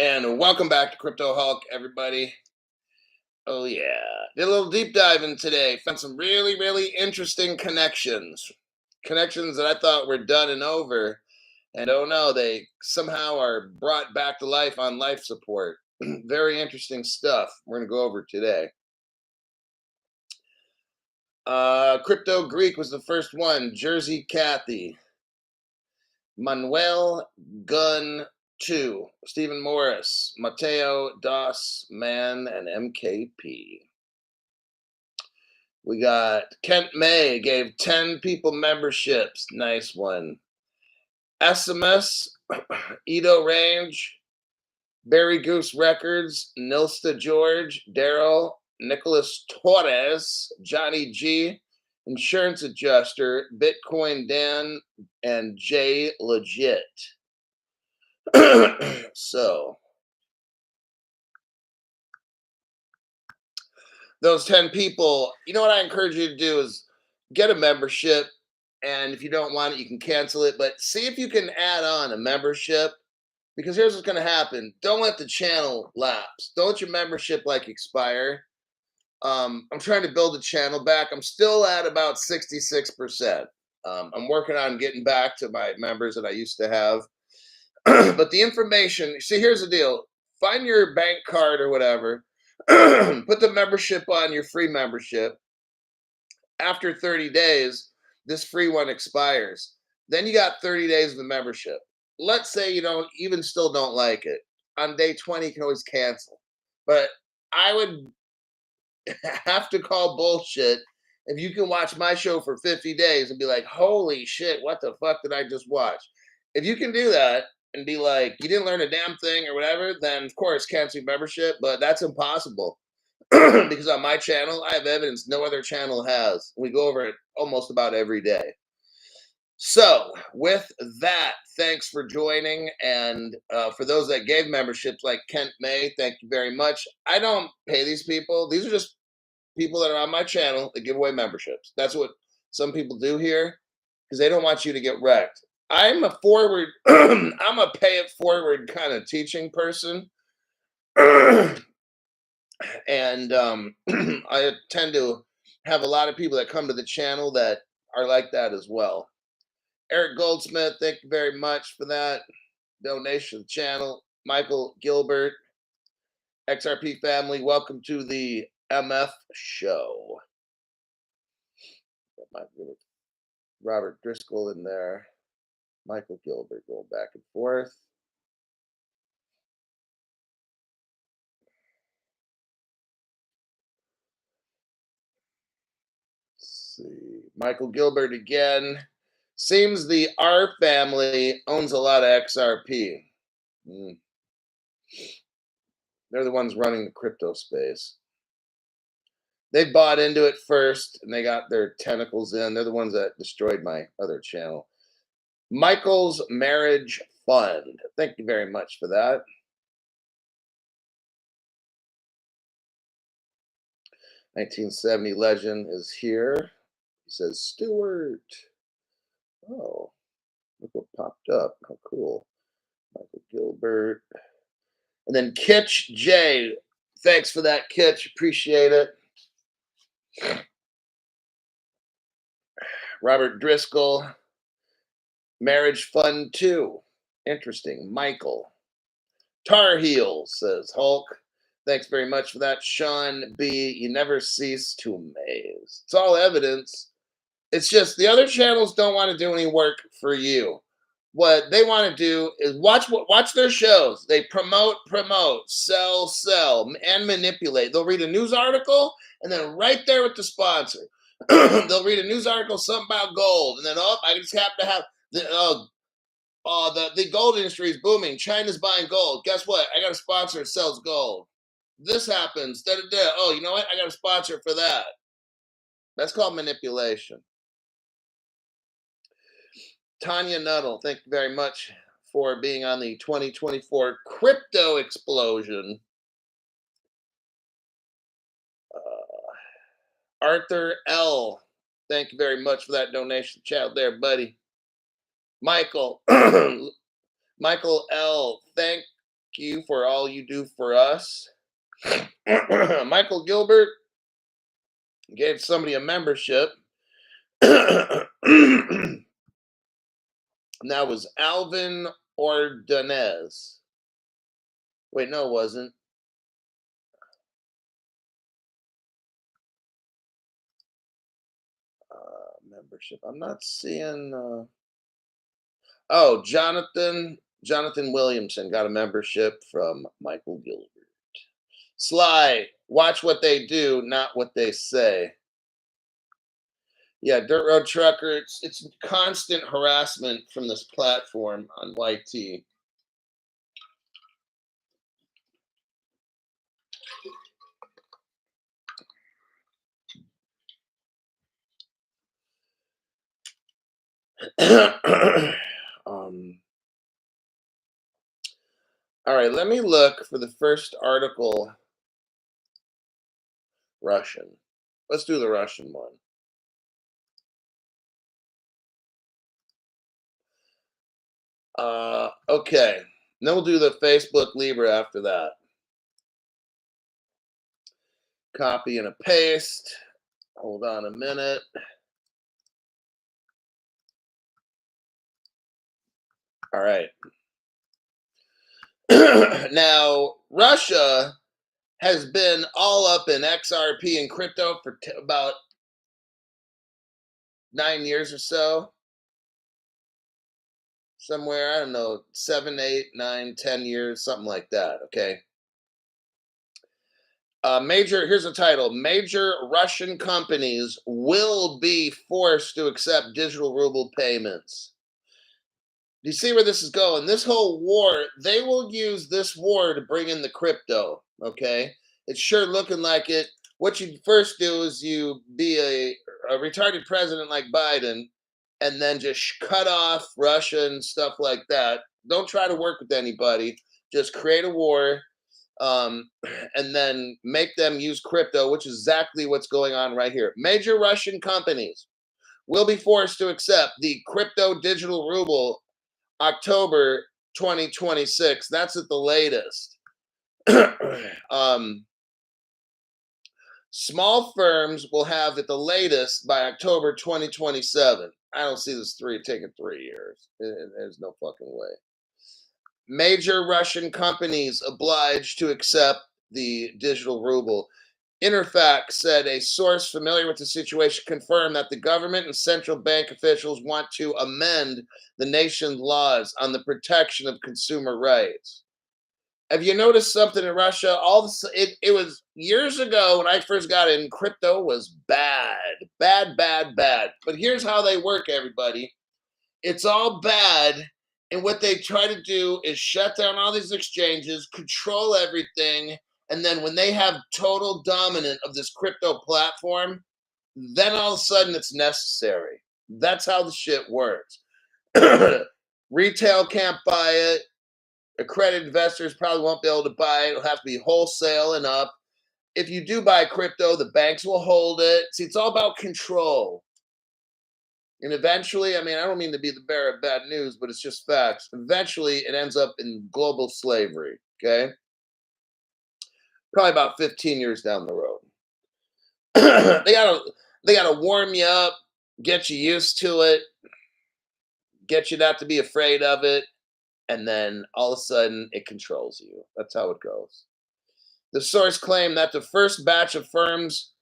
And welcome back to Crypto Hulk, everybody. Oh, yeah. Did a little deep diving today. Found some really, really interesting connections. Connections that I thought were done and over. And oh no, they somehow are brought back to life on life support. Very interesting stuff we're going to go over today. Crypto Greek was the first one. Jersey Kathy. Manuel Gunn 2, Stephen Morris, Mateo Das Man, and MKP. We got Kent May gave 10 people memberships. Nice one. SMS, Edo Range, Barry Goose Records, Nilsta George, Daryl, Nicholas Torres, Johnny G, Insurance Adjuster, Bitcoin Dan, and Jay Legit. So, those 10 people, you know what I encourage you to do is get a membership. And if you don't want it, you can cancel it. But see if you can add on a membership. Because here's what's going to happen. Don't let the channel lapse. Don't let your membership expire. I'm trying to build the channel back. I'm still at about 66%. I'm working on getting back to my members that I used to have. But the information, see, here's the deal. Find your bank card or whatever. Put the membership on your free membership. After 30 days, this free one expires. Then you got 30 days of the membership. Let's say you still don't like it. On day 20, you can always cancel. But I would have to call bullshit if you can watch my show for 50 days and be like, holy shit, what the fuck did I just watch? If you can do that and be like, you didn't learn a damn thing or whatever, then of course, cancel membership, but that's impossible. Because on my channel, I have evidence no other channel has. We go over it almost about every day. So with that, thanks for joining. And for those that gave memberships like Kent May, thank you very much. I don't pay these people. These are just people that are on my channel that give away memberships. That's what some people do here because they don't want you to get wrecked. I'm a forward, I'm a pay it forward kind of teaching person. And I tend to have a lot of people that come to the channel that are like that as well. Eric Goldsmith, thank you very much for that donation to the channel. Michael Gilbert, XRP family, welcome to the MF show. Robert Driscoll in there. Michael Gilbert going back and forth. Let's see. Michael Gilbert again. Seems the R family owns a lot of XRP. They're the ones running the crypto space. They bought into it first, and they got their tentacles in. They're the ones that destroyed my other channel. Michael's Marriage Fund. Thank you very much for that. "1970 Legend is here." He says, Stewart. Oh, look what popped up. How cool. Michael Gilbert. And then Kitch J. Thanks for that, Kitch. Appreciate it. Robert Driscoll. Marriage Fund 2. Interesting. Michael. Tar Heels, says Hulk. Thanks very much for that. Sean B. You never cease to amaze. It's all evidence. It's just the other channels don't want to do any work for you. What they want to do is watch their shows. They promote, sell, and manipulate. They'll read a news article, and then right there with the sponsor, they'll read a news article, something about gold, and then I just happen to have the gold industry is booming. China's buying gold. Guess what? I got a sponsor that sells gold. This happens. Oh, you know what? I got a sponsor for that. That's called manipulation. Tanya Nuttall, thank you very much for being on the 2024 crypto explosion. Arthur L, thank you very much for that donation. Chat there, buddy. Michael, Michael L, thank you for all you do for us. Michael Gilbert gave somebody a membership. And that was Alvin Ordonez. Wait, no, it wasn't. Membership. I'm not seeing. Oh, Jonathan Williamson got a membership from Michael Gilbert. Sly, watch what they do, not what they say. Yeah, Dirt Road Trucker. It's constant harassment from this platform on YT. All right, let me look for the first article. Russian. Let's do the Russian one. Okay. Then we'll do the Facebook Libra after that. Copy and a paste. Hold on a minute. All right. Now, Russia has been all up in XRP and crypto for about 9 years or so. Somewhere, I don't know, 7, 8, 9, 10 years, something like that. Okay. Here's the title: Major Russian companies will be forced to accept digital ruble payments. Do you see where this is going? This whole war, they will use this war to bring in the crypto. Okay. It's sure looking like it. What you first do is you be a retarded president like Biden and then just cut off Russia and stuff like that. Don't try to work with anybody. Just create a war, and then make them use crypto, which is exactly what's going on right here. Major Russian companies will be forced to accept the crypto digital ruble October 2026. That's at the latest. Small firms will have at the latest by October 2027. I don't see this taking 3 years. There's no fucking way. Major Russian companies obliged to accept the digital ruble. Interfax said a source familiar with the situation confirmed that the government and central bank officials want to amend the nation's laws on the protection of consumer rights. Have you noticed something in Russia? It was years ago when I first got in, crypto was bad, bad, bad, bad. But here's how they work, everybody. It's all bad. And what they try to do is shut down all these exchanges, control everything. And then when they have total dominant of this crypto platform, then all of a sudden it's necessary. That's how the shit works. Retail can't buy it. Accredited investors probably won't be able to buy it. It'll have to be wholesale and up. If you do buy crypto, the banks will hold it. See, it's all about control. And eventually, I mean, I don't mean to be the bearer of bad news, but it's just facts. Eventually, it ends up in global slavery. Okay. Probably about 15 years down the road. they gotta warm you up, get you used to it, get you not to be afraid of it, and then all of a sudden it controls you. That's how it goes. The source claimed that the first batch of firms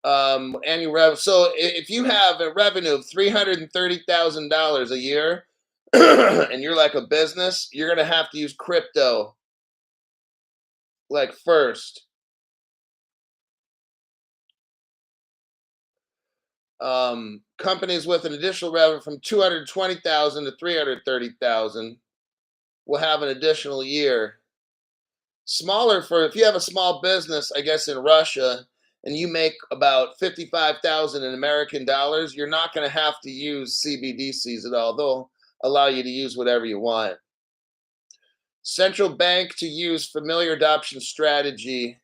annual revenue. So if you have a revenue of $330,000 a year, and you're like a business, you're gonna have to use crypto like first. Companies with an additional revenue from 220,000 to 330,000 will have an additional year. Smaller for if you have a small business, I guess in Russia, and you make about 55,000 in American dollars, you're not going to have to use CBDCs at all. They'll allow you to use whatever you want. Central bank to use familiar adoption strategy.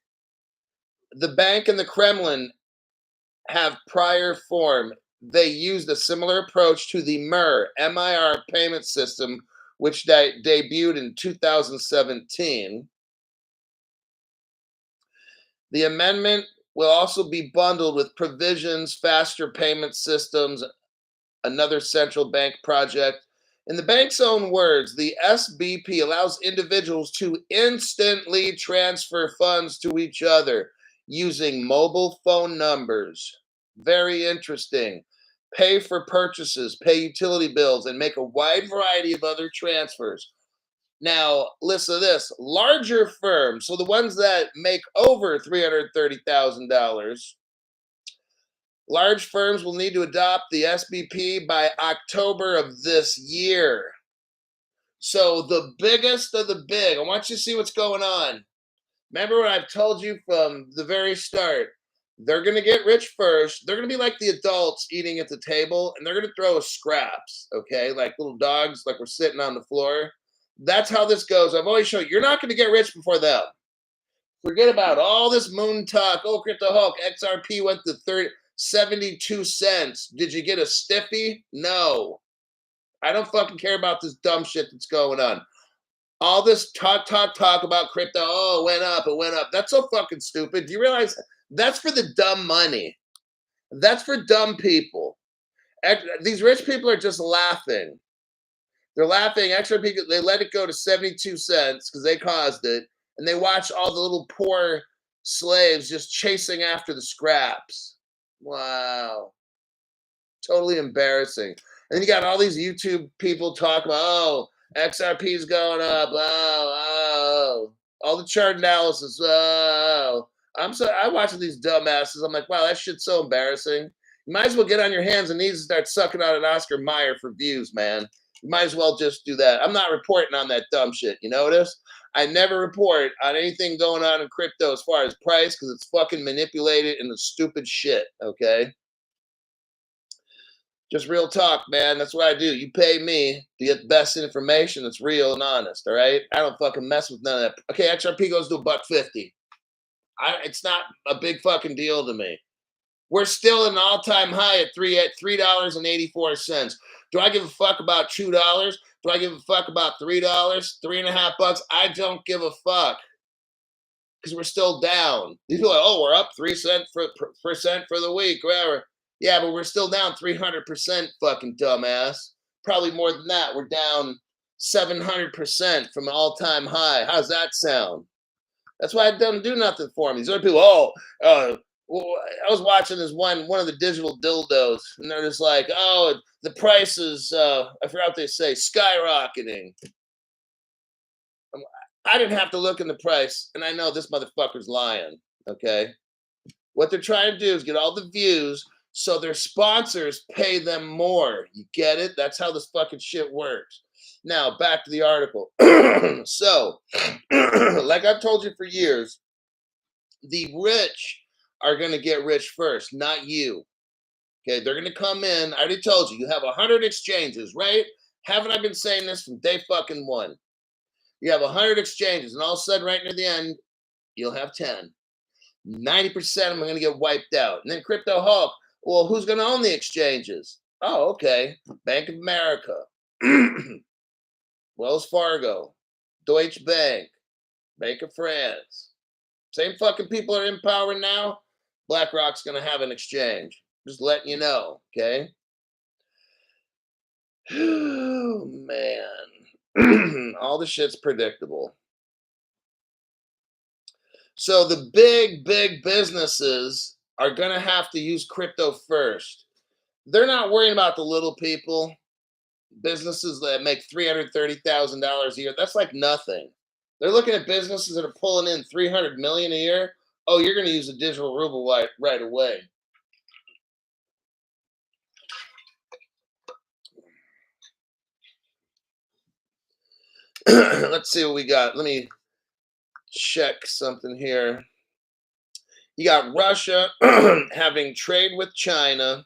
The bank and the Kremlin have prior form. They used a similar approach to the MIR payment system, which debuted in 2017. The amendment will also be bundled with provisions, faster payment systems, another central bank project. In the bank's own words, the SBP allows individuals to instantly transfer funds to each other using mobile phone numbers. Very interesting. Pay for purchases, pay utility bills, and make a wide variety of other transfers. Now, listen to this. Larger firms, so the ones that make over $330,000, large firms will need to adopt the SBP by October of this year. So the biggest of the big, I want you to see what's going on. Remember what I've told you from the very start. They're going to get rich first. They're going to be like the adults eating at the table, and they're going to throw us scraps, okay? Like little dogs, like we're sitting on the floor. That's how this goes. I've always shown you, you're not going to get rich before them. Forget about all this moon talk. Oh, Crypto Hulk, XRP went to 72 cents. Did you get a stiffy? No. I don't fucking care about this dumb shit that's going on. All this talk about crypto. Oh, it went up, it went up. That's so fucking stupid. Do you realize that's for the dumb money? That's for dumb people. These rich people are just laughing. They're laughing. XRP, they let it go to 72 cents because they caused it. And they watch all the little poor slaves just chasing after the scraps. Wow. Totally embarrassing. And then you got all these YouTube people talk about, oh, XRP is going up. Oh. All the chart analysis. Oh. I watching these dumbasses. I'm like, wow, that shit's so embarrassing. You might as well get on your hands and knees and start sucking out an Oscar Mayer for views, man. You might as well just do that. I'm not reporting on that dumb shit. You notice? I never report on anything going on in crypto as far as price because it's fucking manipulated and the stupid shit, okay? Just real talk, man. That's what I do. You pay me to get the best information that's real and honest, all right? I don't fucking mess with none of that. Okay, XRP goes to $1.50. It's not a big fucking deal to me. We're still an all-time high at $3.84. Do I give a fuck about $2? Do I give a fuck about $3? $3.50? I don't give a fuck because we're still down. These people are like, oh, we're up 3% for the week, whatever. Yeah, but we're still down 300%, fucking dumbass. Probably more than that. We're down 700% from an all-time high. How's that sound? That's why it doesn't do nothing for me. These other people, well, I was watching this one of the digital dildos, and they're just like, oh, the price is, I forgot what they say, skyrocketing. I didn't have to look in the price, and I know this motherfucker's lying, okay? What they're trying to do is get all the views so their sponsors pay them more. You get it? That's how this fucking shit works. Now, back to the article. So, like I've told you for years, the rich are going to get rich first, not you. Okay, they're going to come in. I already told you, you have 100 exchanges, right? Haven't I been saying this from day fucking one? You have 100 exchanges, and all of a sudden, right near the end, you'll have 10. 90% of them are going to get wiped out. And then Crypto Hulk, well, who's going to own the exchanges? Oh, okay. Bank of America, Wells Fargo, Deutsche Bank, Bank of France. Same fucking people are in power now. BlackRock's going to have an exchange. Just letting you know, okay? Oh, man. All the shit's predictable. So the big businesses are going to have to use crypto first. They're not worrying about the little people. Businesses that make $330,000 a year, that's like nothing. They're looking at businesses that are pulling in $300 million a year. Oh, you're going to use a digital ruble right away. Let's see what we got. Let me check something here. You got Russia having trade with China,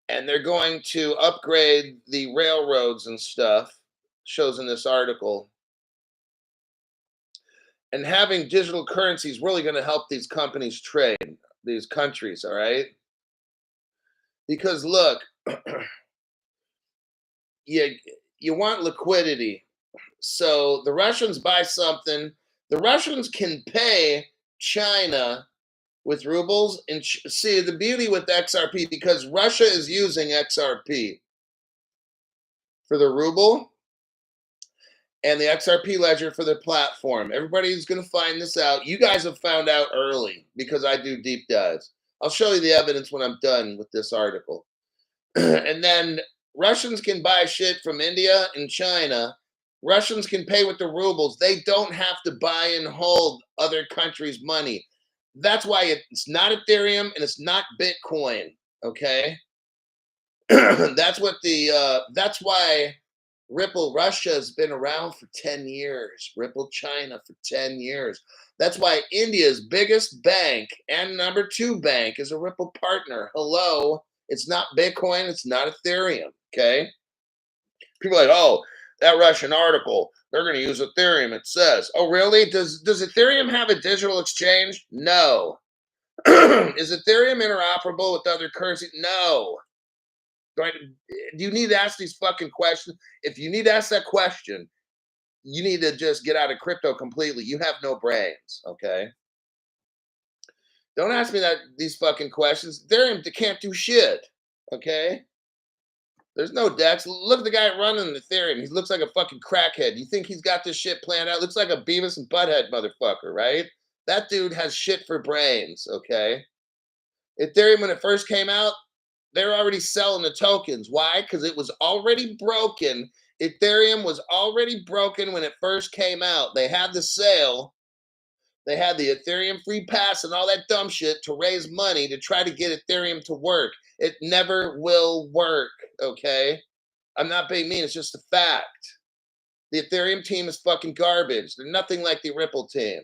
and they're going to upgrade the railroads and stuff, shows in this article. And having digital currency is really going to help these companies trade, these countries, all right? Because look, you you want liquidity. So the Russians buy something. The Russians can pay China with rubles. And see the beauty with XRP, because Russia is using XRP for the ruble and the XRP ledger for their platform. Everybody's going to find this out. You guys have found out early because I do deep dives. I'll show you the evidence when I'm done with this article. And then Russians can buy shit from India and China. Russians can pay with the rubles. They don't have to buy and hold other countries' money. That's why it's not Ethereum and it's not Bitcoin. Okay, that's why Ripple Russia has been around for 10 years. Ripple China for 10 years. That's why India's biggest bank and number 2 bank is a Ripple partner. Hello, it's not Bitcoin, it's not Ethereum. Okay, people are like, oh, that Russian article, they're going to use Ethereum. It says, oh, really? Does Ethereum have a digital exchange? No. Is Ethereum interoperable with other currencies? No. Do you need to ask these fucking questions? If you need to ask that question, you need to just get out of crypto completely. You have no brains, okay? Don't ask me these fucking questions. Ethereum can't do shit, okay? There's no DEX. Look at the guy running Ethereum. He looks like a fucking crackhead. You think he's got this shit planned out? Looks like a Beavis and Butthead motherfucker, right? That dude has shit for brains, okay? Ethereum, when it first came out, they were already selling the tokens. Why? Because it was already broken. Ethereum was already broken when it first came out. They had the sale. They had the Ethereum free pass and all that dumb shit to raise money to try to get Ethereum to work. It never will work, okay? I'm not being mean. It's just a fact. The Ethereum team is fucking garbage. They're nothing like the Ripple team.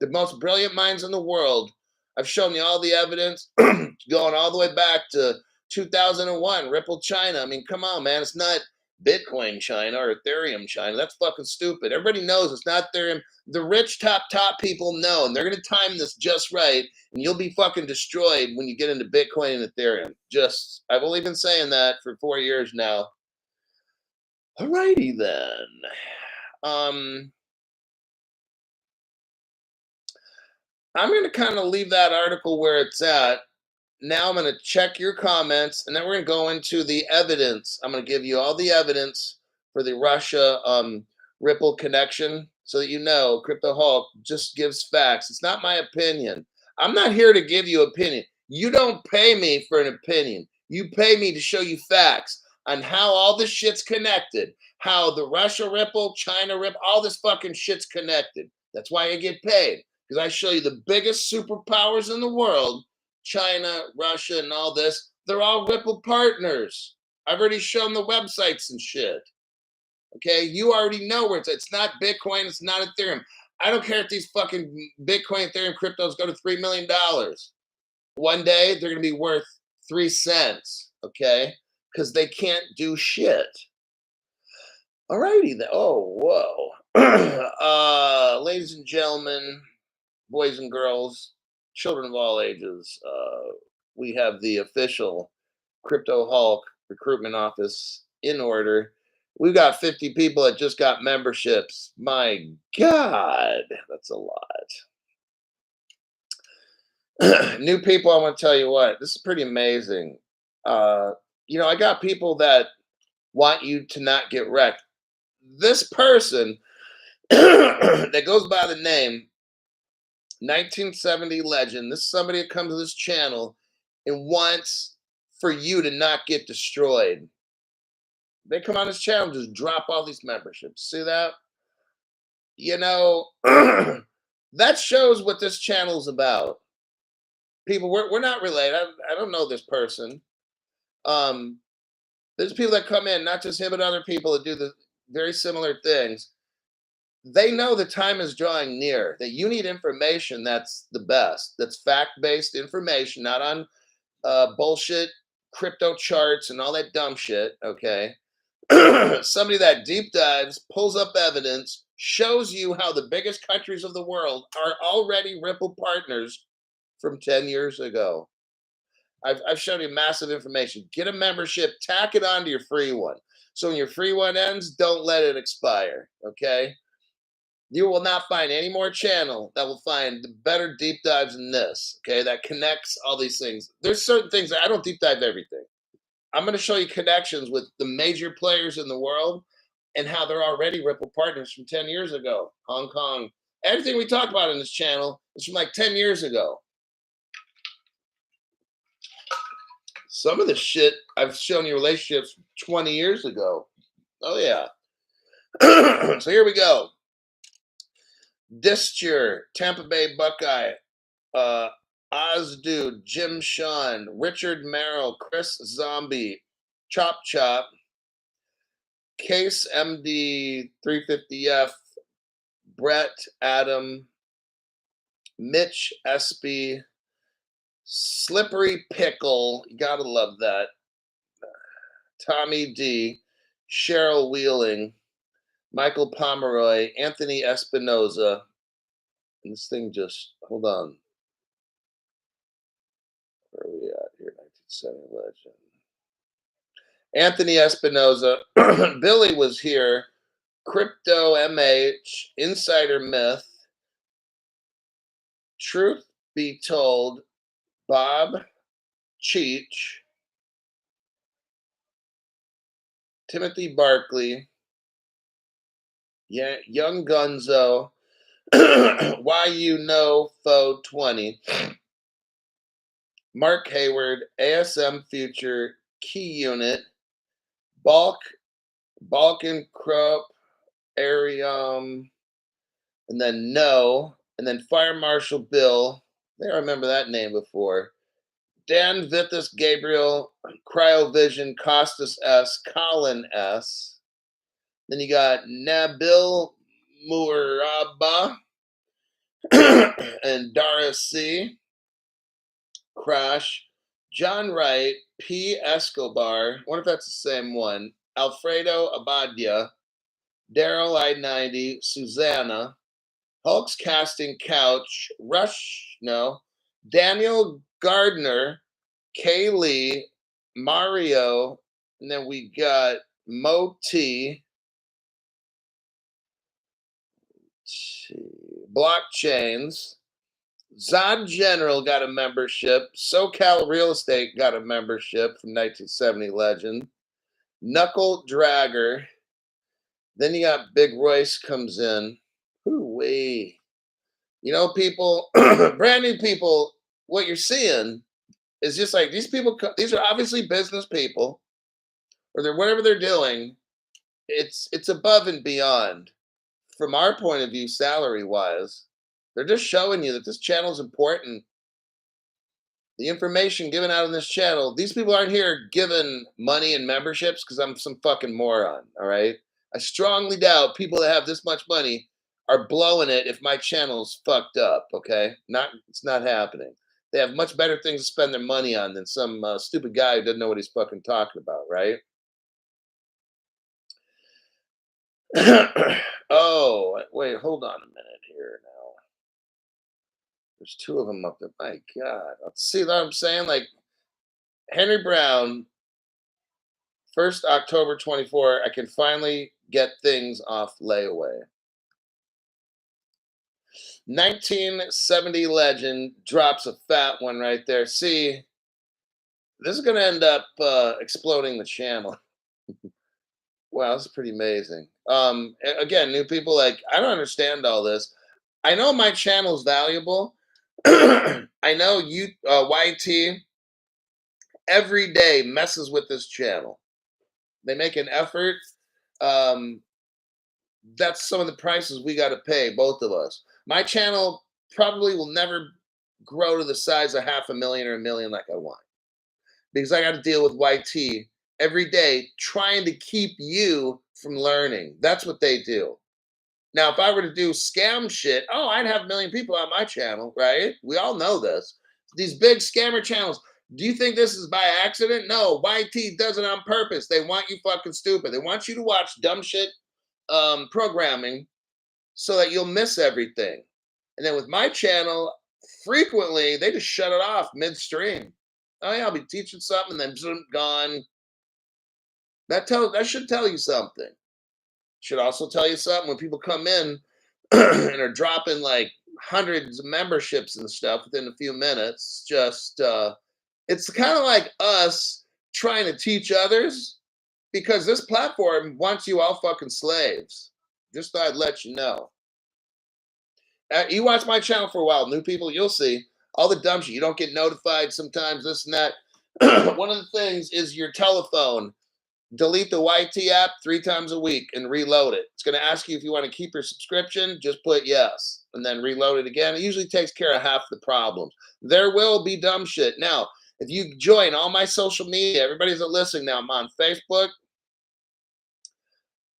The most brilliant minds in the world. I've shown you all the evidence going all the way back to 2001, Ripple China. I mean, come on, man. It's not Bitcoin China or Ethereum China. That's fucking stupid. Everybody knows it's not Ethereum. The rich top people know, and they're going to time this just right, and you'll be fucking destroyed when you get into Bitcoin and Ethereum. I've only been saying that for 4 years now. Alrighty then. I'm going to kind of leave that article where it's at. Now I'm going to check your comments, and then we're going to go into the evidence. I'm going to give you all the evidence for the Russia Ripple connection so that you know Crypto Hulk just gives facts. It's not my opinion. I'm not here to give you opinion. You don't pay me for an opinion. You pay me to show you facts on how all this shit's connected, how the Russia Ripple, China Ripple, all this fucking shit's connected. That's why I get paid, because I show you the biggest superpowers in the world, China, Russia, and all this. They're all Ripple partners. I've already shown the websites and shit. Okay, you already know where it's at. It's not Bitcoin, it's not Ethereum. I don't care if these fucking Bitcoin, Ethereum, cryptos go to $3 million. One day they're going to be worth 3 cents, okay? Because they can't do shit. Alrighty then. Oh, whoa. Ladies and gentlemen, boys and girls, children of all ages, we have the official Crypto Hulk recruitment office in order. We've got 50 people that just got memberships. My God, that's a lot. New people, I want to tell you what, this is pretty amazing. I got people that want you to not get wrecked. This person that goes by the name 1970 Legend, this is somebody that comes to this channel and wants for you to not get destroyed. They come on this channel and just drop all these memberships. See that? That shows what this channel is about. People, we're not related. I don't know this person. There's people that come in, not just him, but other people that do the very similar things. They know the time is drawing near, that you need information that's the best, that's fact-based information, not on bullshit crypto charts and all that dumb shit, okay? Somebody that deep dives, pulls up evidence, shows you how the biggest countries of the world are already Ripple partners from 10 years ago. I've shown you massive information. Get a membership, tack it onto your free one. So when your free one ends, don't let it expire. Okay. You will not find any more channel that will find the better deep dives than this. Okay. That connects all these things. There's certain things that I don't deep dive everything. I'm going to show you connections with the major players in the world and how they're already Ripple partners from 10 years ago. Hong Kong. Everything we talk about in this channel is from like 10 years ago. Some of the shit I've shown you relationships 20 years ago. Oh, yeah. So here we go. Disture, Tampa Bay Buckeye, uh, Ozdude, Jim Sean, Richard Merrill, Chris Zombie, Chop Chop, Case MD 350F, Brett Adam, Mitch Espy, Slippery Pickle, you gotta love that. Tommy D, Cheryl Wheeling, Michael Pomeroy, Anthony Espinoza. And this thing just, hold on. Where are we at here? 1970 legend. Anthony Espinoza. Billy was here. Crypto MH, Insider Myth, Truth Be Told, Bob Cheech, Timothy Barkley, Young Gunzo, Why You Know Fo 20, Mark Hayward, ASM Future, Key Unit, Balkan Krupp, Arium, and then No, and then Fire Marshal Bill. I think I remember that name before. Dan Vithis Gabriel, Cryovision, Costas S, Colin S. Then you got Nabil Muraba and Dara C, Crash, John Wright, P. Escobar. I wonder if that's the same one. Alfredo Abadia, Daryl I-90, Susanna, Hulk's Casting Couch, Rush, no, Daniel Gardner, Kaylee, Mario, and then we got Mo T, Blockchains, Zod General got a membership, SoCal Real Estate got a membership from 1970 legend, Knuckle Dragger, then you got Big Royce comes in. Hoo-wee. You know, people, brand new people, what you're seeing is just like these people, these are obviously business people, or they're whatever they're doing. It's above and beyond from our point of view, salary wise. They're just showing you that this channel is important. The information given out on this channel, these people aren't here giving money and memberships because I'm some fucking moron. All right. I strongly doubt people that have this much money are blowing it if my channel's fucked up. Okay. It's not happening. They have much better things to spend their money on than some stupid guy who doesn't know what he's fucking talking about. Right. Oh, wait, hold on a minute here now. There's two of them up there. My God. See what I'm saying? Like Henry Brown, 1st October 24, I can finally get things off layaway. 1970 legend drops a fat one right there. See, this is going to end up exploding the channel. Wow, this is pretty amazing. Again, new people like, I don't understand all this. I know my channel's valuable. I know you, YT, every day messes with this channel. They make an effort. Um, that's some of the prices we got to pay, both of us. My channel probably will never grow to the size of 500,000 or 1,000,000 like I want, because I got to deal with YT every day trying to keep you from learning. That's what they do. Now, if I were to do scam shit, oh, I'd have 1,000,000 people on my channel, right? We all know this. These big scammer channels. Do you think this is by accident? No, YT does it on purpose. They want you fucking stupid. They want you to watch dumb shit programming so that you'll miss everything. And then with my channel, frequently they just shut it off midstream. Oh yeah, I'll be teaching something and then zoom, gone. That should tell you something. Should also tell you something when people come in and are dropping like hundreds of memberships and stuff within a few minutes. Just it's kind of like us trying to teach others because this platform wants you all fucking slaves. Just thought I'd let you know. You watch my channel for a while, new people, you'll see all the dumb shit. You don't get notified sometimes, this and that. One of the things is your telephone. Delete the YT app 3 times a week and reload it. It's going to ask you if you want to keep your subscription. Just put yes and then reload it again. It usually takes care of half the problems. There will be dumb shit. Now, if you join all my social media, everybody's listening now. I'm on Facebook,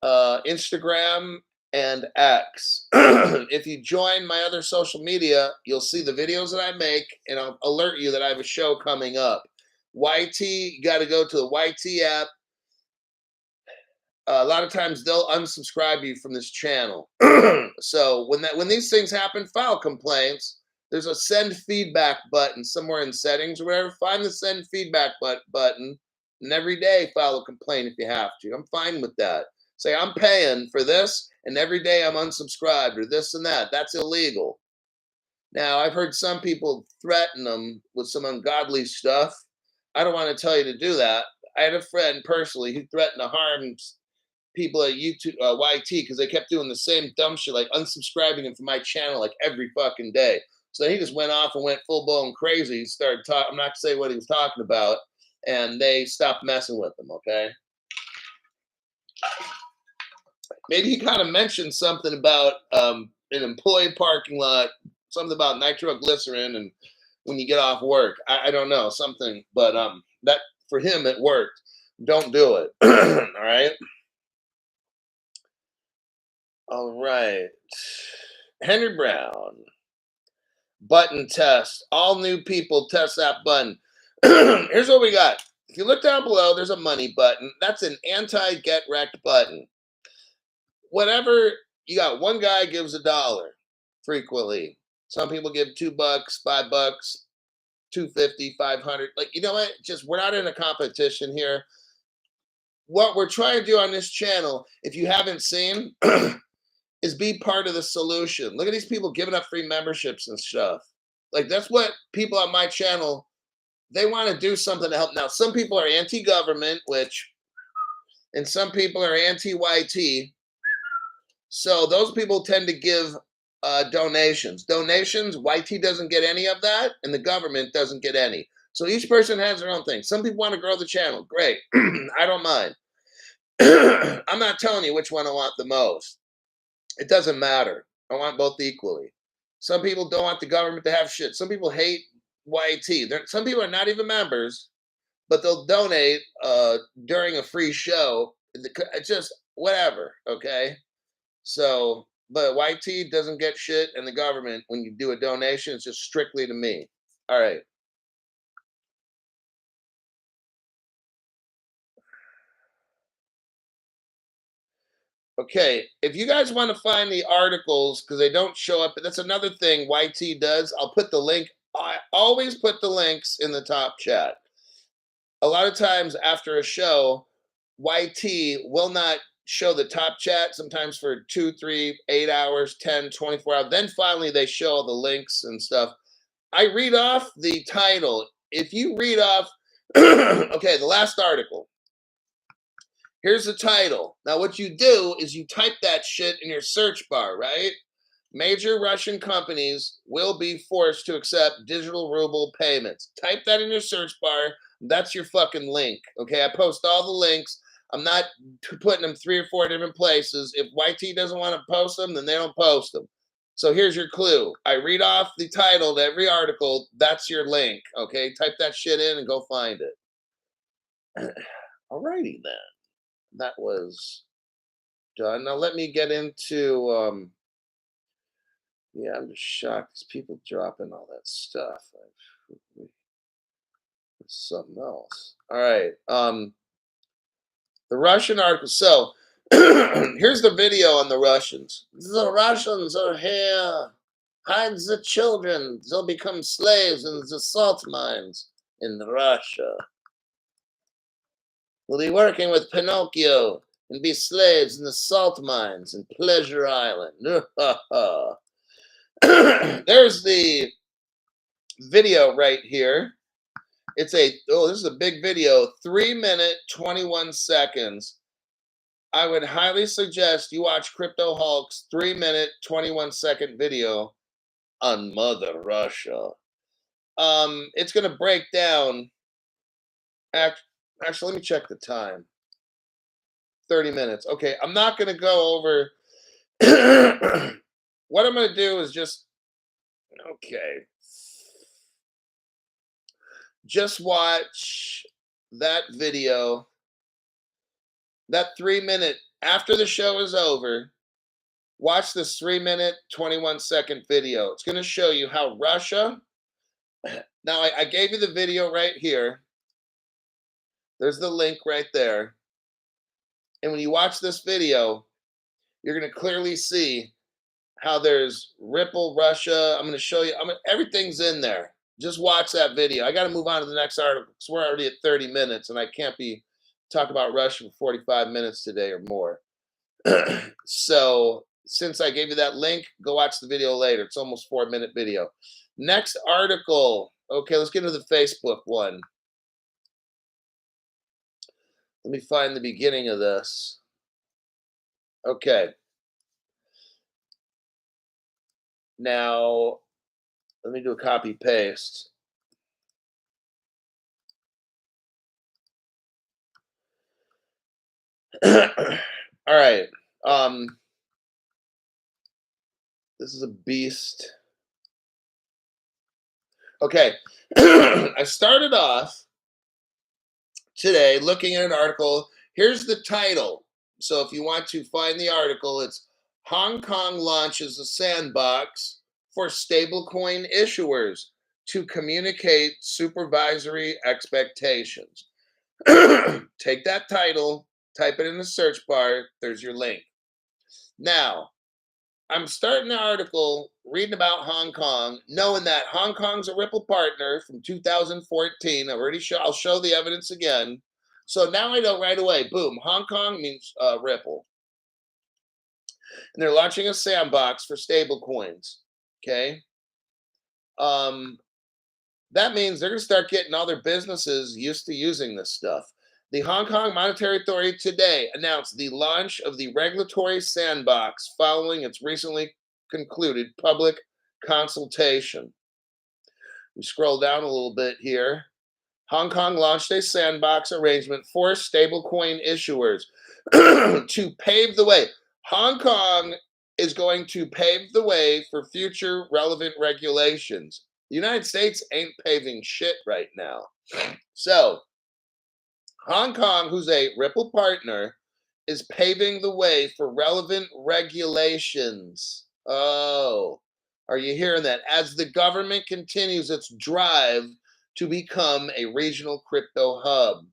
Instagram, and X. If you join my other social media, you'll see the videos that I make, and I'll alert you that I have a show coming up. YT, you got to go to the YT app. A lot of times they'll unsubscribe you from this channel. So when these things happen, file complaints. There's a send feedback button somewhere in settings or whatever. Find the send feedback button, and every day file a complaint if you have to. I'm fine with that. Say I'm paying for this, and every day I'm unsubscribed or this and that. That's illegal. Now I've heard some people threaten them with some ungodly stuff. I don't want to tell you to do that. I had a friend personally who threatened to harm people at YouTube, YT, because they kept doing the same dumb shit, like unsubscribing him from my channel like every fucking day. So he just went off and went full blown crazy. He started talking. I'm not gonna say what he was talking about, and they stopped messing with him. Okay. Maybe he kind of mentioned something about an employee parking lot, something about nitroglycerin, and when you get off work. I don't know something, but that for him it worked. Don't do it. All right. All right. Henry Brown. Button test. All new people test that button. Here's what we got. If you look down below, there's a money button. That's an anti-get wrecked button. Whatever, you got one guy gives $1 frequently. Some people give $2, $5, 250, 500. Like, you know what? Just we're not in a competition here. What we're trying to do on this channel, if you haven't seen, is be part of the solution. Look at these people giving up free memberships and stuff. Like, that's what people on my channel, they want to do something to help. Now, some people are anti-government, and some people are anti-YT. So those people tend to give donations. Donations, YT doesn't get any of that, and the government doesn't get any. So each person has their own thing. Some people want to grow the channel. Great. I don't mind. I'm not telling you which one I want the most. It doesn't matter. I want both equally. Some people don't want the government to have shit. Some people hate YT. Some people are not even members, but they'll donate during a free show. It's just whatever, okay? So, but YT doesn't get shit, and the government, when you do a donation, it's just strictly to me. All right. Okay, if you guys want to find the articles because they don't show up, that's another thing YT does. I'll put the link. I always put the links in the top chat. A lot of times after a show, YT will not show the top chat sometimes for 2, 3, 8 hours, 10, 24 hours. Then finally they show the links and stuff. I read off the title. If you read off, okay, the last article. Here's the title. Now, what you do is you type that shit in your search bar, right? Major Russian companies will be forced to accept digital ruble payments. Type that in your search bar. That's your fucking link. Okay, I post all the links. I'm not putting them 3 or 4 different places. If YT doesn't want to post them, then they don't post them. So here's your clue. I read off the title to every article. That's your link. Okay, type that shit in and go find it. Alrighty then. That was done. Now let me get into yeah, I'm just shocked. These people dropping all that stuff. It's something else. All right. The Russian article. So here's the video on the Russians. The Russians are here. Hide the children. They'll become slaves in the salt mines in Russia. We'll be working with Pinocchio and be slaves in the salt mines in Pleasure Island. There's the video right here. It's this is a big video, 3 minute, 21 seconds. I would highly suggest you watch Crypto Hulk's 3 minute, 21-second video on Mother Russia. It's going to break down. Actually, let me check the time. 30 minutes. Okay, I'm not going to go over. What I'm going to do is just watch that video. That 3 minute after the show is over. Watch this 3 minute, 21-second video. It's going to show you how Russia. Now, I gave you the video right here. There's the link right there. And when you watch this video, you're going to clearly see how there's Ripple, Russia. I'm going to show you. Everything's in there. Just watch that video. I got to move on to the next article because we're already at 30 minutes, and I can't be talking about Russia for 45 minutes today or more. So since I gave you that link, go watch the video later. It's almost 4-minute video. Next article. Okay, let's get into the Facebook one. Let me find the beginning of this. Okay. Now, let me do a copy paste. All right. This is a beast. Okay. I started off today looking at an article. Here's the title. So if you want to find the article, it's Hong Kong launches a sandbox for stablecoin issuers to communicate supervisory expectations. Take that title, type it in the search bar. There's your link. Now, I'm starting the article reading about Hong Kong, knowing that Hong Kong's a Ripple partner from 2014. I'll show the evidence again. So now I know right away, boom, Hong Kong means Ripple. And they're launching a sandbox for stable coins. Okay. That means they're going to start getting all their businesses used to using this stuff. The Hong Kong Monetary Authority today announced the launch of the regulatory sandbox following its recently concluded public consultation. We scroll down a little bit here. Hong Kong launched a sandbox arrangement for stablecoin issuers to pave the way. Hong Kong is going to pave the way for future relevant regulations. The United States ain't paving shit right now. So, Hong Kong, who's a Ripple partner, is paving the way for relevant regulations. Oh, are you hearing that? As the government continues its drive to become a regional crypto hub.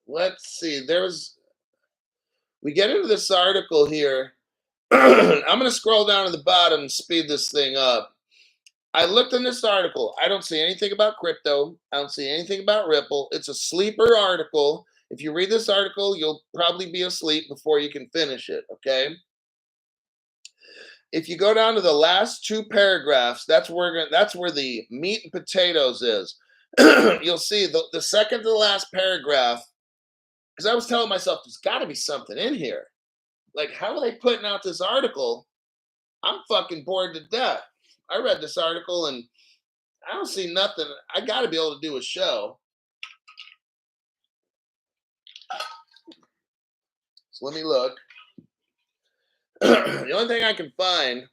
Let's see. We get into this article here. I'm going to scroll down to the bottom and speed this thing up. I looked in this article. I don't see anything about crypto. I don't see anything about Ripple. It's a sleeper article. If you read this article, you'll probably be asleep before you can finish it, okay? If you go down to the last two paragraphs, that's where the meat and potatoes is. You'll see the second to the last paragraph, because I was telling myself, there's got to be something in here. Like, how are they putting out this article? I'm fucking bored to death. I read this article and I don't see nothing. I got to be able to do a show. So let me look. The only thing I can find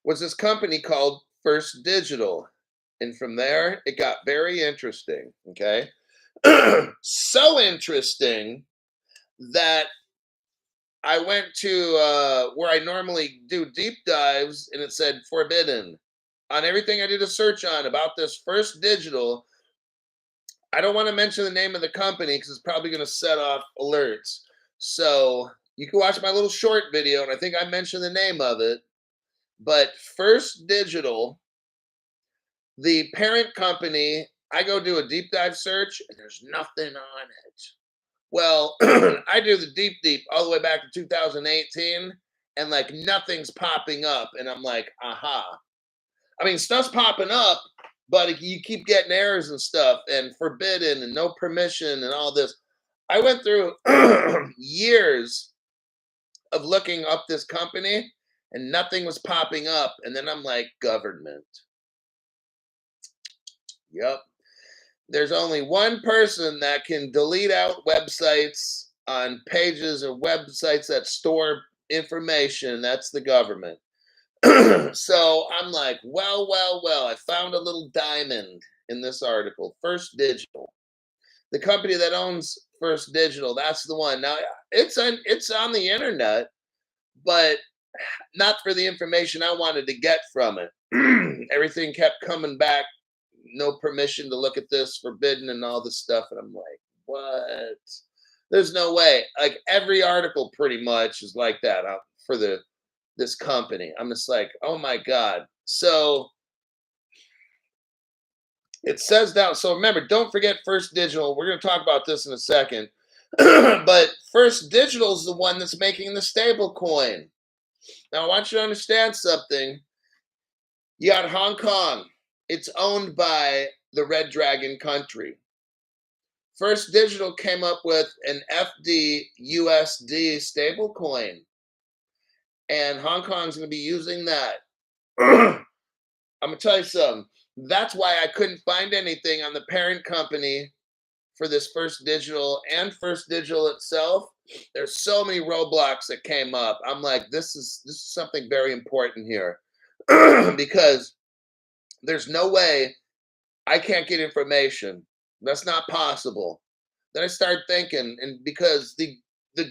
was this company called First Digital. And from there, it got very interesting. Okay. So interesting that I went to where I normally do deep dives, and it said forbidden on everything I did a search on about this First Digital. I don't want to mention the name of the company because it's probably going to set off alerts. So you can watch my little short video, and I think I mentioned the name of it. But First Digital, the parent company, I go do a deep dive search and there's nothing on it. Well, I do the deep all the way back to 2018 and like nothing's popping up. And I'm like, aha. I mean, stuff's popping up, but you keep getting errors and stuff and forbidden and no permission and all this. I went through years of looking up this company and nothing was popping up. And then I'm like, government. Yep. There's only one person that can delete out websites on pages or websites that store information. That's the government. So I'm like, well, I found a little diamond in this article. First Digital, the company that owns First Digital, that's the one. Now it's on the internet, but not for the information I wanted to get from it. Everything kept coming back, no permission to look at this, forbidden, and all this stuff. And I'm like, what? There's no way. Like every article pretty much is like that for this company. I'm just like, oh my God. So it says down. So remember, don't forget First Digital. We're going to talk about this in a second. But First Digital is the one that's making the stable coin. Now I want you to understand something. You got Hong Kong. It's owned by the Red Dragon country. First Digital came up with an FD stablecoin, and Hong Kong's going to be using that. I'm going to tell you something. That's why I couldn't find anything on the parent company for this First Digital and First Digital itself. There's so many roadblocks that came up. I'm like, this is something very important here because there's no way I can't get information. That's not possible. Then I start thinking, and because the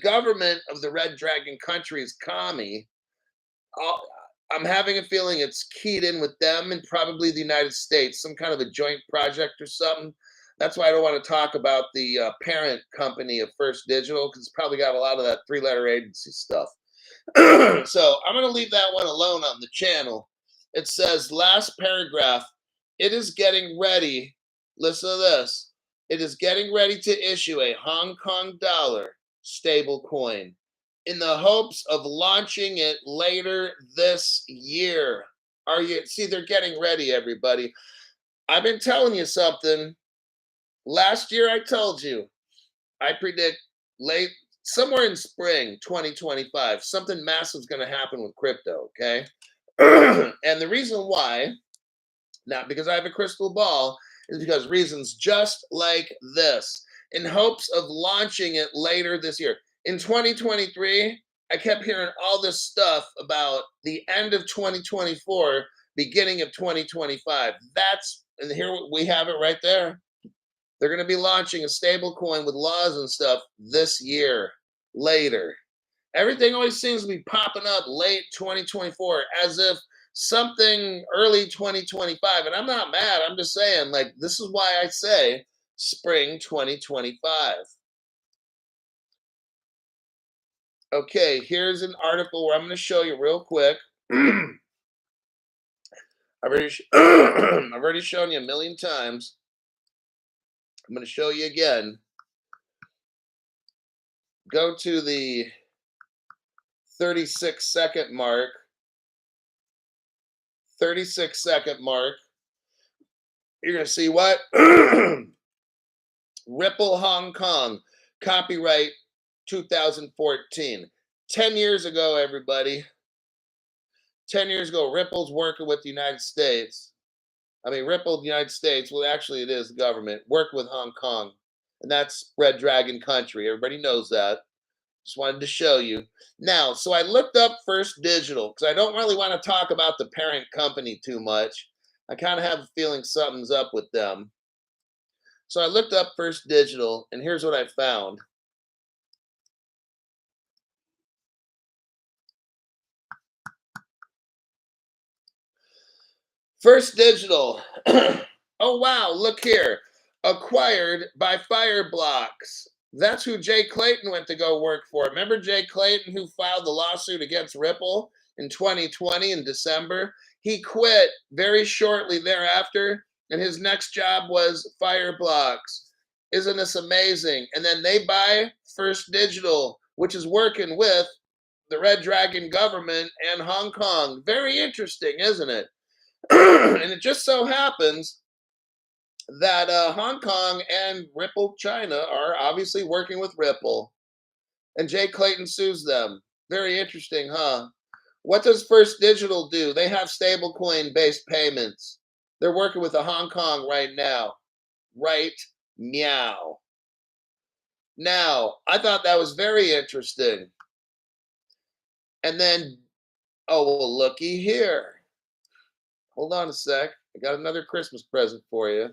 government of the Red Dragon country is commie, I'm having a feeling it's keyed in with them and probably the United States, some kind of a joint project or something. That's why I don't want to talk about the parent company of First Digital because it's probably got a lot of that three-letter agency stuff. So I'm going to leave that one alone on the channel. It says, last paragraph, it is getting ready. Listen to this. It is getting ready to issue a Hong Kong dollar stable coin in the hopes of launching it later this year. See, they're getting ready, everybody. I've been telling you something. Last year, I told you, I predict somewhere in spring 2025, something massive is going to happen with crypto, okay? And the reason why, not because I have a crystal ball, is because reasons just like this, in hopes of launching it later this year. In 2023, I kept hearing all this stuff about the end of 2024, beginning of 2025. And here we have it right there. They're going to be launching a stable coin with laws and stuff this year, later. Everything always seems to be popping up late 2024 as if something early 2025. And I'm not mad. I'm just saying, like, this is why I say spring 2025. Okay, here's an article where I'm going to show you real quick. I've already shown you a million times. I'm going to show you again. Go to the 36-second mark. 36-second mark. You're going to see what? Ripple Hong Kong. Copyright 2014. 10 years ago, everybody. 10 years ago, Ripple's working with the United States. I mean, Ripple, the United States, well, actually, it is the government, worked with Hong Kong. And that's Red Dragon country. Everybody knows that. Just wanted to show you. Now, so I looked up First Digital because I don't really want to talk about the parent company too much. I kind of have a feeling something's up with them. So I looked up First Digital, and here's what I found. First Digital. Oh, wow, look here. Acquired by Fireblocks. That's who Jay Clayton went to go work for. Remember Jay Clayton who filed the lawsuit against Ripple? in 2020 in December. He quit very shortly thereafter, and his next job was Fireblocks. Isn't this amazing? And then they buy First Digital, which is working with the Red Dragon government and Hong Kong. Very interesting, isn't it? And it just so happens that Hong Kong and Ripple China are obviously working with Ripple, and Jay Clayton sues them. Very interesting, huh? What does First Digital do? They have stablecoin based payments. They're working with the Hong Kong right now. Right meow. Now, I thought that was very interesting. And then, oh, well, looky here. Hold on a sec. I got another Christmas present for you.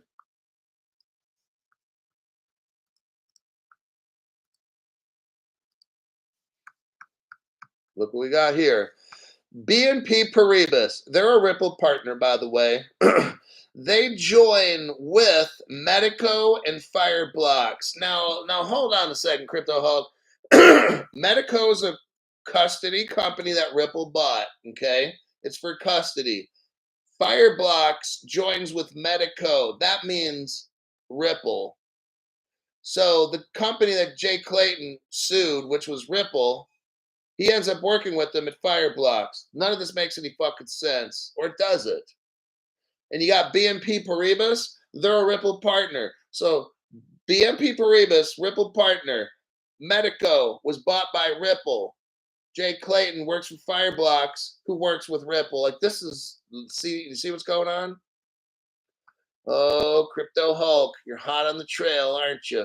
Look what we got here. BNP Paribas, they're a Ripple partner, by the way. They join with Medico and Fireblocks. Now hold on a second, Crypto Hulk. Medico is a custody company that Ripple bought. Okay, it's for custody. Fireblocks joins with Medico. That means Ripple. So the company that Jay Clayton sued, which was Ripple, he ends up working with them at Fireblocks. None of this makes any fucking sense, or does it? And you got BNP Paribas, they're a Ripple partner. So BNP Paribas, Ripple partner. Medico was bought by Ripple. Jay Clayton works for Fireblocks, who works with Ripple. Like, this is, you see what's going on? Oh, Crypto Hulk, you're hot on the trail, aren't you?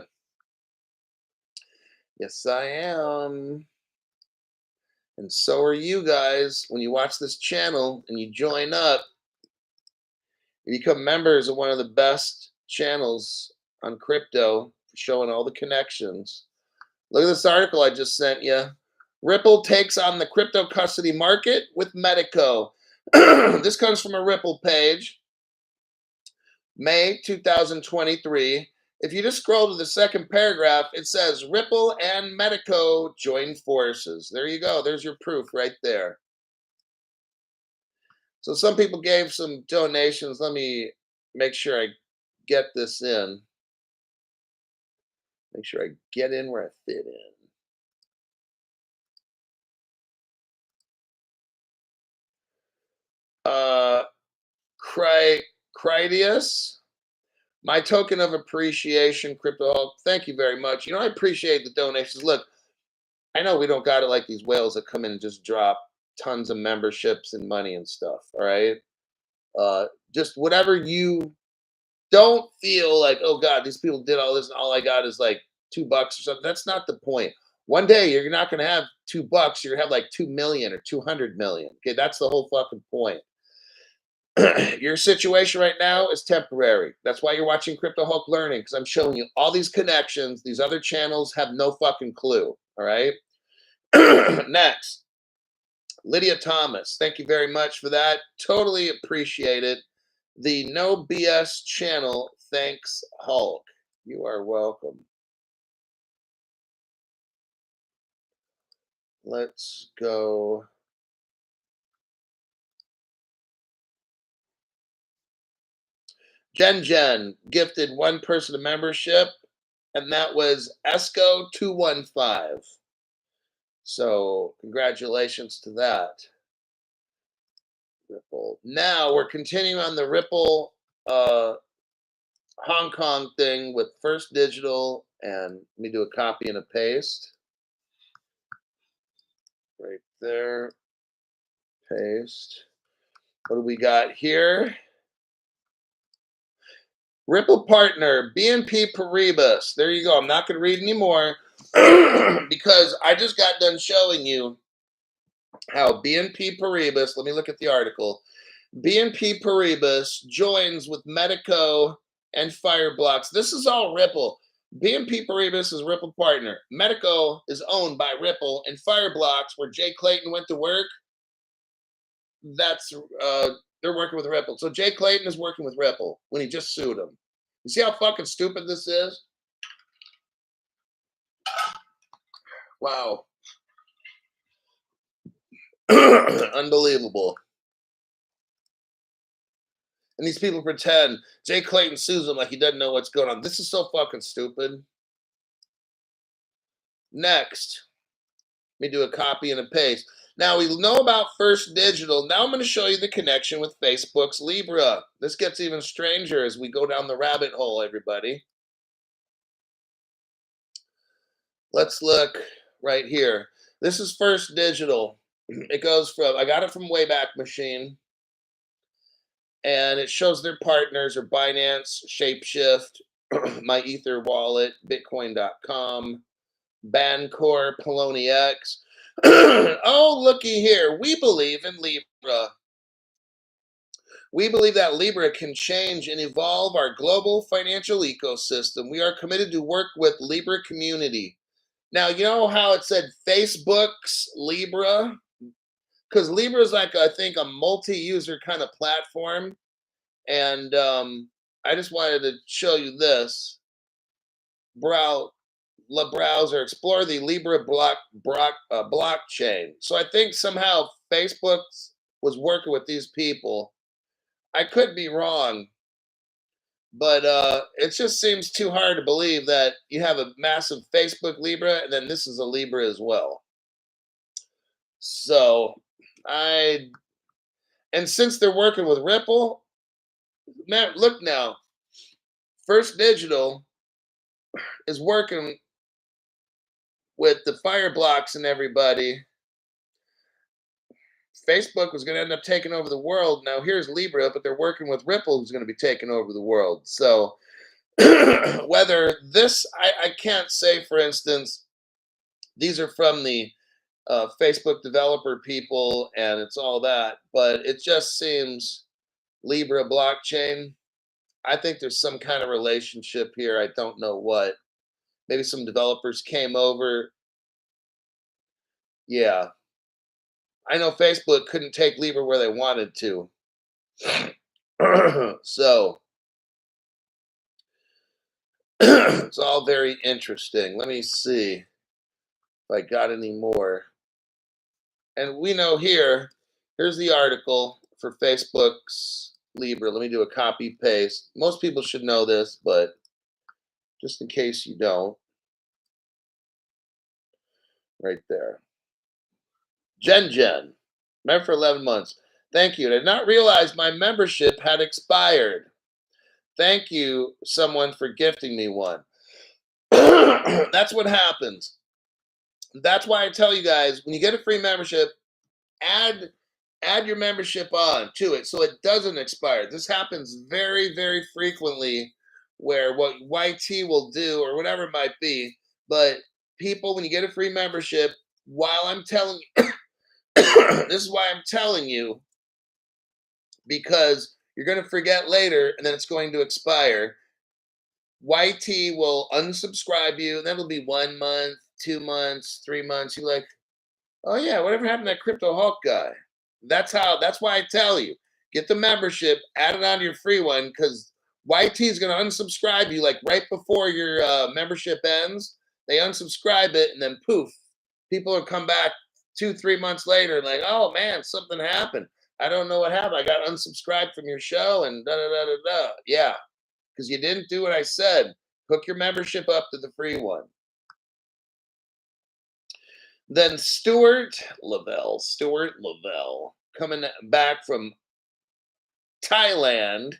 Yes, I am. And so are you guys. When you watch this channel and you join up, you become members of one of the best channels on crypto, showing all the connections. Look at this article I just sent you. Ripple takes on the crypto custody market with Medico. This comes from a Ripple page, May 2023. If you just scroll to the second paragraph, it says Ripple and Medico join forces. There you go. There's your proof right there. So some people gave some donations. Let me make sure I get this in. Make sure I get in where I fit in. Critias, my token of appreciation, Crypto Hulk. Thank you very much. You know, I appreciate the donations. Look, I know we don't got it like these whales that come in and just drop tons of memberships and money and stuff. All right. Just whatever you don't feel like, oh God, these people did all this and all I got is like $2 or something. That's not the point. One day you're not going to have $2. You're going to have like 2 million or 200 million. Okay. That's the whole fucking point. Your situation right now is temporary. That's why you're watching Crypto Hulk Learning, because I'm showing you all these connections. These other channels have no fucking clue. All right. Next, Lydia Thomas. Thank you very much for that. Totally appreciate it. The No BS channel. Thanks, Hulk. You are welcome. Let's go. Jen gifted one person a membership, and that was Esco215. So congratulations to that. Ripple. Now we're continuing on the Ripple Hong Kong thing with First Digital, and let me do a copy and a paste. Right there. Paste. What do we got here? Ripple partner, BNP Paribas. There you go. I'm not going to read anymore because I just got done showing you how BNP Paribas, let me look at the article. BNP Paribas joins with Medico and Fireblocks. This is all Ripple. BNP Paribas is Ripple partner. Medico is owned by Ripple, and Fireblocks, where Jay Clayton went to work, that's they're working with Ripple. So Jay Clayton is working with Ripple when he just sued him. You see how fucking stupid this is? Wow. Unbelievable. And these people pretend. Jay Clayton sues him like he doesn't know what's going on. This is so fucking stupid. Next, let me do a copy and a paste. Now we know about First Digital. Now I'm going to show you the connection with Facebook's Libra. This gets even stranger as we go down the rabbit hole, everybody. Let's look right here. This is First Digital. It goes from, I got it from Wayback Machine. And it shows their partners are Binance, Shapeshift, My Ether Wallet, Bitcoin.com, Bancor, Poloniex. Oh, looky here. We believe in Libra. We believe that Libra can change and evolve our global financial ecosystem. We are committed to work with Libra community. Now, you know how it said Facebook's Libra? Because Libra is like, I think, a multi-user kind of platform. And I just wanted to show you this. Browser, explore the Libra blockchain. So I think somehow Facebook was working with these people. I could be wrong, but it just seems too hard to believe that you have a massive Facebook Libra and then this is a Libra as well. So and since they're working with Ripple, man, look now, First Digital is working with the fire blocks and everybody. Facebook was going to end up taking over the world. Now here's Libra, but they're working with Ripple, who's going to be taking over the world. So whether this, I can't say, for instance, these are from the Facebook developer people and it's all that, but it just seems Libra blockchain. I think there's some kind of relationship here. I don't know what. Maybe some developers came over. Yeah. I know Facebook couldn't take Libra where they wanted to. So it's all very interesting. Let me see if I got any more. And we know here's the article for Facebook's Libra. Let me do a copy paste. Most people should know this, but just in case you don't, right there. Jen, member for 11 months. Thank you. I did not realize my membership had expired. Thank you, someone, for gifting me one. That's what happens. That's why I tell you guys, when you get a free membership, add your membership on to it so it doesn't expire. This happens very, very frequently where what YT will do or whatever it might be, but people, when you get a free membership, while I'm telling you, this is why I'm telling you, because you're going to forget later and then it's going to expire. YT will unsubscribe you, and that'll be 1 month, 2 months, 3 months. You're like, oh yeah, whatever happened to that Crypto Hulk guy? That's why I tell you, get the membership, add it on to your free one, because YT is going to unsubscribe you like right before your membership ends. They unsubscribe it, and then poof, people will come back 2-3 months later and like, oh man, something happened. I don't know what happened. I got unsubscribed from your show and da da da da da. Yeah, because you didn't do what I said. Hook your membership up to the free one. Then Stuart Lavelle, coming back from Thailand.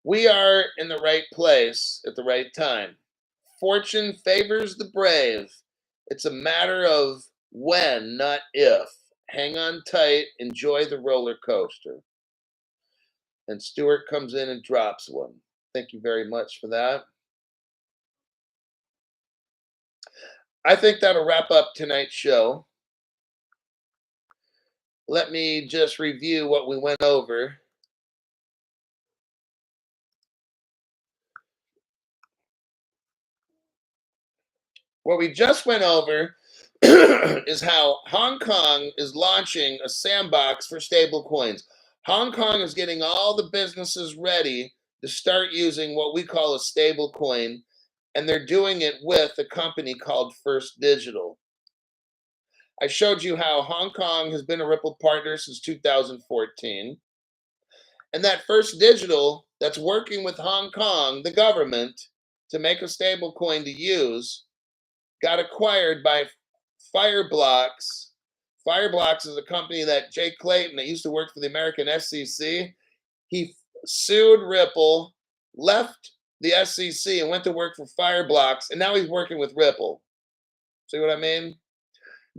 We are in the right place at the right time. Fortune favors the brave. It's a matter of when, not if. Hang on tight. Enjoy the roller coaster. And Stuart comes in and drops one. Thank you very much for that. I think that'll wrap up tonight's show. Let me just review what we went over. What we just went over is how Hong Kong is launching a sandbox for stablecoins. Hong Kong is getting all the businesses ready to start using what we call a stablecoin, and they're doing it with a company called First Digital. I showed you how Hong Kong has been a Ripple partner since 2014. And that First Digital that's working with Hong Kong, the government, to make a stable coin to use, got acquired by Fireblocks. Fireblocks is a company that Jay Clayton, that used to work for the American SEC, he sued Ripple, left the SEC, and went to work for Fireblocks, and now he's working with Ripple. See what I mean?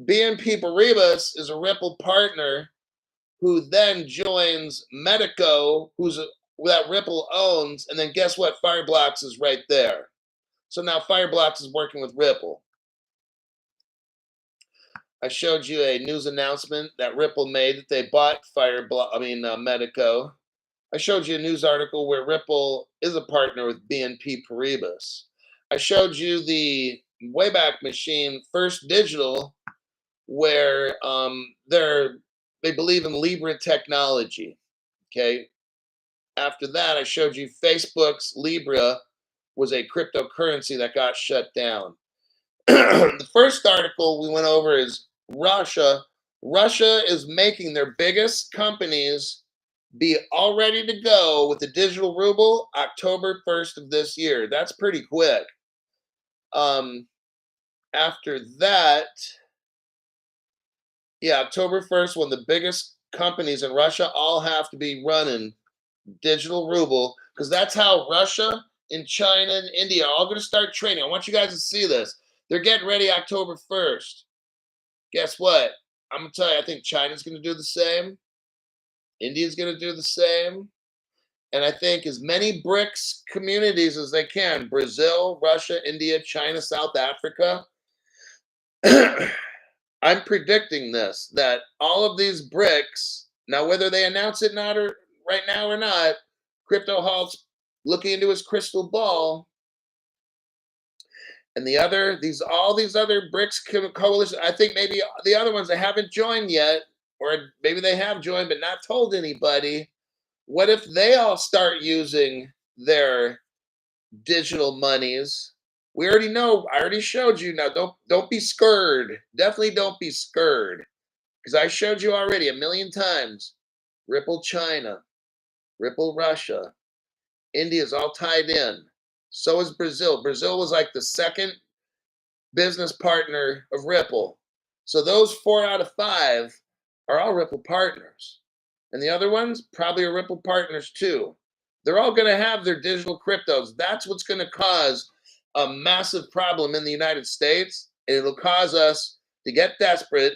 BNP Paribas is a Ripple partner who then joins Medico, that Ripple owns, and then guess what? Fireblocks is right there. So now Fireblocks is working with Ripple. I showed you a news announcement that Ripple made that they bought Medico. I showed you a news article where Ripple is a partner with BNP Paribas. I showed you the Wayback Machine First Digital, where they believe in Libra technology. Okay. After that, I showed you Facebook's Libra was a cryptocurrency that got shut down. The first article we went over is Russia. Russia is making their biggest companies be all ready to go with the digital ruble October 1st of this year. That's pretty quick. After that, October 1st, when the biggest companies in Russia all have to be running digital ruble, because that's how Russia and China and India are all going to start trading. I want you guys to see this. They're getting ready October 1st. Guess what? I'm going to tell you, I think China's going to do the same. India's going to do the same. And I think as many BRICS communities as they can, Brazil, Russia, India, China, South Africa, I'm predicting this, that all of these BRICS, now whether they announce it not or right now or not, Crypto Hulk's looking into his crystal ball, and all these other BRICS coalitions, I think maybe the other ones that haven't joined yet, or maybe they have joined but not told anybody, what if they all start using their digital monies? We already know. I already showed you. Now, don't be scared. Definitely don't be scared, because I showed you already a million times. Ripple China, Ripple Russia, India's all tied in. So is Brazil. Brazil was like the second business partner of Ripple. So those 4 out of 5 are all Ripple partners. And the other ones probably are Ripple partners too. They're all going to have their digital cryptos. That's what's going to cause a massive problem in the United States. And it'll cause us to get desperate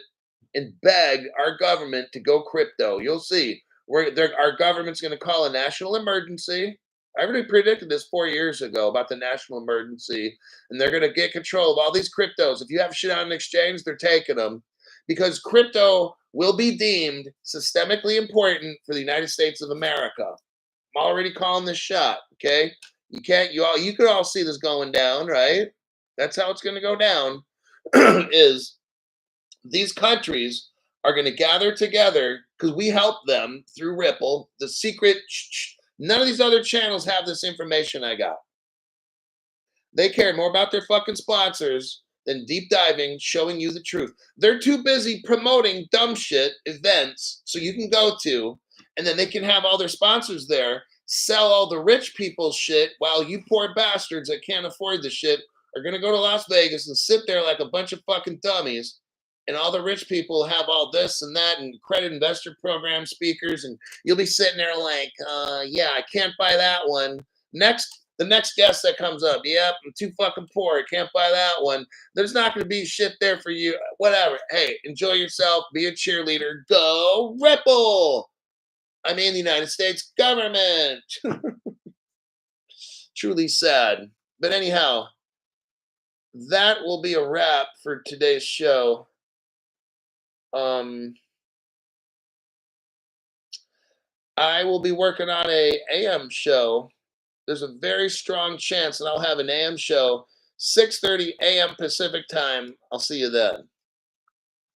and beg our government to go crypto. You'll see. Our government's going to call a national emergency. I already predicted this 4 years ago about the national emergency, and they're going to get control of all these cryptos. If you have shit on an exchange, they're taking them, because crypto will be deemed systemically important for the United States of America. I'm already calling this shot. Okay, you could all see this going down, right? That's how it's going to go down. Is these countries are going to gather together because we help them through Ripple. The secret. None of these other channels have this information I got. They care more about their fucking sponsors than deep diving, showing you the truth. They're too busy promoting dumb shit events so you can go to, and then they can have all their sponsors there, sell all the rich people's shit, while you poor bastards that can't afford the shit are going to go to Las Vegas and sit there like a bunch of fucking dummies. And all the rich people have all this and that and credit investor program speakers, and you'll be sitting there like, I can't buy that one. The next guest that comes up, yep, I'm too fucking poor, I can't buy that one. There's not going to be shit there for you. Whatever. Hey, enjoy yourself, be a cheerleader, go Ripple. I mean, the United States government. Truly sad. But anyhow, that will be a wrap for today's show. I will be working on a AM show. There's a very strong chance that I'll have an AM show, 6:30 a.m. Pacific time. I'll see you then.